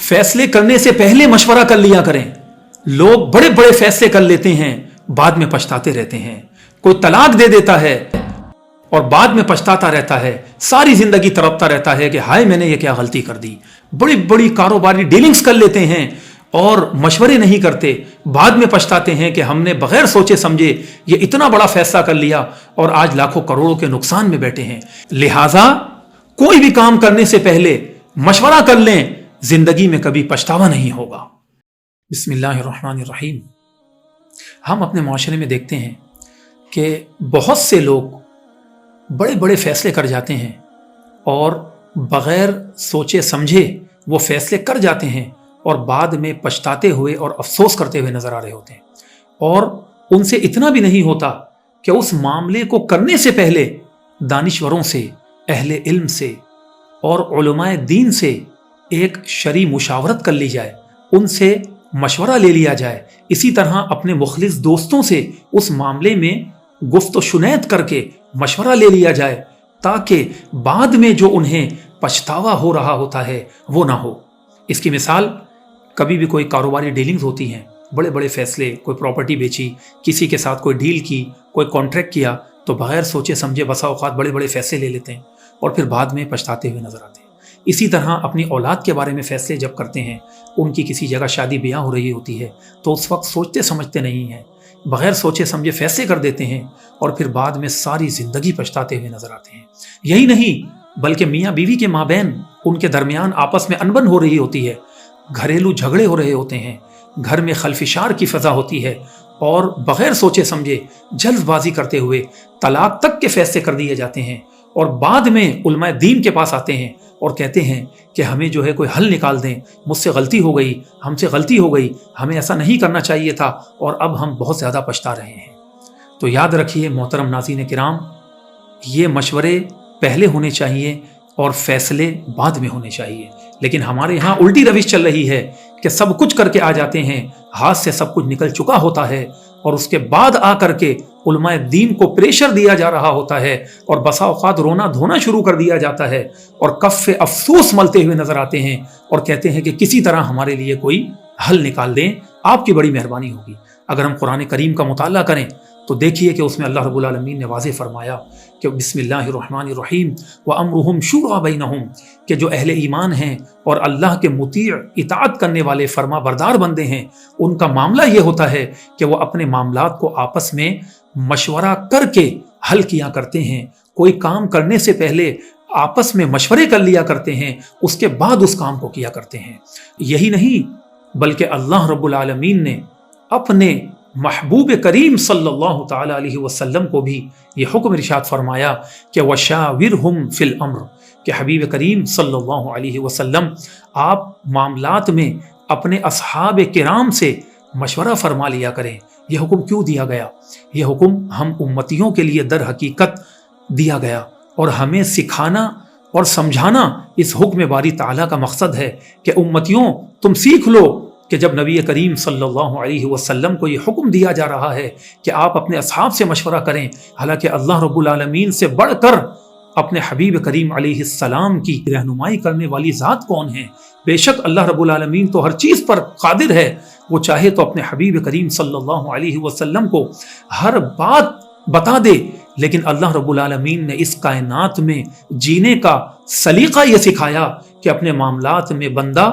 फैसले करने से पहले मशवरा कर लिया करें। लोग बड़े बड़े फैसले कर लेते हैं, बाद में पछताते रहते हैं। कोई तलाक दे देता है और बाद में पछताता रहता है, सारी जिंदगी तड़पता रहता है कि हाय मैंने ये क्या गलती कर दी। बड़ी बड़ी कारोबारी डीलिंग्स कर लेते हैं और मशवरे नहीं करते, बाद में पछताते हैं कि हमने बगैर सोचे समझे ये इतना बड़ा फैसला कर लिया और आज लाखों करोड़ों के नुकसान में बैठे हैं। लिहाजा कोई भी काम करने से पहले मशवरा कर लें, जिंदगी में कभी पछतावा नहीं होगा। बिस्मिल्लाहिर्रहमानिर्रहीम। हम अपने माशरे में देखते हैं कि बहुत से लोग बड़े बड़े फैसले कर जाते हैं और बगैर सोचे समझे वो फैसले कर जाते हैं और बाद में पछताते हुए और अफसोस करते हुए नजर आ रहे होते हैं। और उनसे इतना भी नहीं होता कि उस मामले को करने से पहले दानिश्वरों से, अहले इल्म से और उलमाए दीन से एक शरई मुशावरत कर ली जाए, उनसे मशवरा ले लिया जाए। इसी तरह अपने मुखलिस दोस्तों से उस मामले में गुफ्त शुनैत करके मशवरा ले लिया जाए, ताकि बाद में जो उन्हें पछतावा हो रहा होता है वो ना हो। इसकी मिसाल, कभी भी कोई कारोबारी डीलिंग्स होती हैं, बड़े बड़े फैसले, कोई प्रॉपर्टी बेची, किसी के साथ कोई डील की, कोई कॉन्ट्रैक्ट किया, तो बगैर सोचे समझे बसा औकात बड़े बड़े फैसले ले लेते हैं और फिर बाद में पछताते हुए नजर आते हैं। इसी तरह अपनी औलाद के बारे में फैसले जब करते हैं, उनकी किसी जगह शादी ब्याह हो रही होती है, तो उस वक्त सोचते समझते नहीं हैं, बगैर सोचे समझे फैसले कर देते हैं और फिर बाद में सारी ज़िंदगी पछताते हुए नजर आते हैं। यही नहीं बल्कि मियाँ बीवी के माबैन, उनके दरमियान आपस में अनबन हो रही होती है, घरेलू झगड़े हो रहे होते हैं, घर में खलफिशार की फ़ज़ा होती है और बगैर सोचे समझे जल्दबाजी करते हुए तलाक तक के फैसले कर दिए जाते हैं और बाद में उलमाए दीन के पास आते हैं और कहते हैं कि हमें जो है कोई हल निकाल दें, मुझसे गलती हो गई, हमसे गलती हो गई, हमें ऐसा नहीं करना चाहिए था और अब हम बहुत ज़्यादा पछता रहे हैं। तो याद रखिए मोहतरम नाज़रीन किराम, ये मशवरे पहले होने चाहिए और फैसले बाद में होने चाहिए। लेकिन हमारे यहाँ उल्टी रविश चल रही है कि सब कुछ करके आ जाते हैं, हाथ से सब कुछ निकल चुका होता है और उसके बाद आ करके उलमाए दीन को प्रेशर दिया जा रहा होता है और बसा औकात रोना धोना शुरू कर दिया जाता है और कफ़े अफसोस मलते हुए नजर आते हैं और कहते हैं कि किसी तरह हमारे लिए कोई हल निकाल दें, आपकी बड़ी मेहरबानी होगी। अगर हम कुरान करीम का मुताला करें तो देखिए कि उसमें अल्लाह रब्बुल आलमीन ने वाज़े फरमाया कि बिस्मिल्लाहिर्रहमानिर्रहीम व अम्रुहुम शूरा बैनहुम, कि जो अहले ईमान हैं और अल्लाह के मुतीअ इताअत करने वाले फरमा बरदार बंदे हैं, उनका मामला ये होता है कि वो अपने मामलात को आपस में मशवरा करके हल किया करते हैं। कोई काम करने से पहले आपस में मशवरे कर लिया करते हैं, उसके बाद उस काम को किया करते हैं। यही नहीं बल्कि अल्लाह रब्बुल आलमीन ने अपने महबूब करीम सल्लल्लाहु ताला अलैहि वसल्लम को भी ये हुक्म इरशाद फरमाया कि वशाविरहुम फिल अम्र, कि हबीब करीम सल्लल्लाहु अलैहि वसल्लम आप मामलात में अपने असहाब किराम से मशवरा फरमा लिया करें। यह हुक्म क्यों दिया गया? यह हुक्म हम उम्मतियों के लिए दर हकीकत दिया गया और हमें सिखाना और समझाना इस हुक्म बारी ताला का मकसद है कि उम्मतियों तुम सीख लो कि जब नबी करीम सल्लल्लाहु अलैहि वसल्लम को ये हुक्म दिया जा रहा है कि आप अपने असहाब से मशवरा करें, हालांकि अल्लाह रब्बुल आलमीन से बढ़कर अपने हबीब करीम अलैहिस्सलाम की रहनुमाई करने वाली ज़ात कौन है? बेशक अल्लाह रब्बुल आलमीन तो हर चीज़ पर कादिर है, वो चाहे तो अपने हबीब करीम सल्लल्लाहु अलैहि वसल्लम को हर बात बता दे, लेकिन अल्लाह रब्बुल आलमीन ने इस कायनात में जीने का सलीका ये सिखाया कि अपने मामलात में बंदा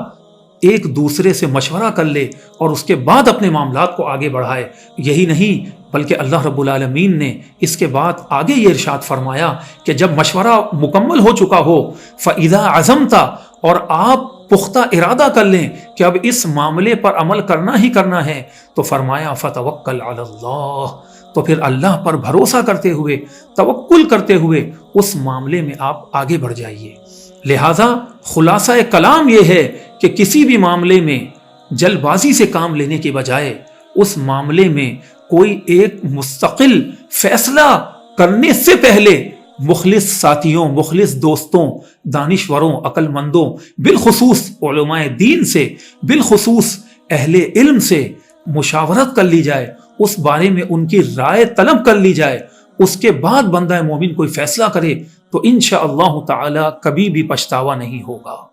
एक दूसरे से मशवरा कर ले और उसके बाद अपने मामलात को आगे बढ़ाए। यही नहीं बल्कि अल्लाह रब्बुल आलमीन ने इसके बाद आगे ये इरशाद फरमाया कि जब मशवरा मुकम्मल हो चुका हो, फ़इज़ा अज़मता, और आप पुख्ता इरादा कर लें कि अब इस मामले पर अमल करना ही करना है, तो फरमाया फ़तवक्कल अलल्लाह, तो फिर अल्लाह पर भरोसा करते हुए, तवक्कुल करते हुए उस मामले में आप आगे बढ़ जाइए। लिहाजा खुलासा कलाम यह है कि किसी भी मामले में जल्दबाजी से काम लेने के बजाय उस मामले में कोई एक मुस्तकिल फैसला करने से पहले मुखलिस साथियों, मुखलिस दोस्तों, दानिश्वरों, अक्लमंदों, बिलखुसूस उलमाए दीन से, बिलखुसूस अहले इल्म से मुशावरत कर ली जाए, उस बारे में उनकी राय तलब कर ली जाए, उसके बाद बंदा मोमिन कोई फैसला करे तो इंशाअल्लाह ताला कभी भी पछतावा नहीं होगा।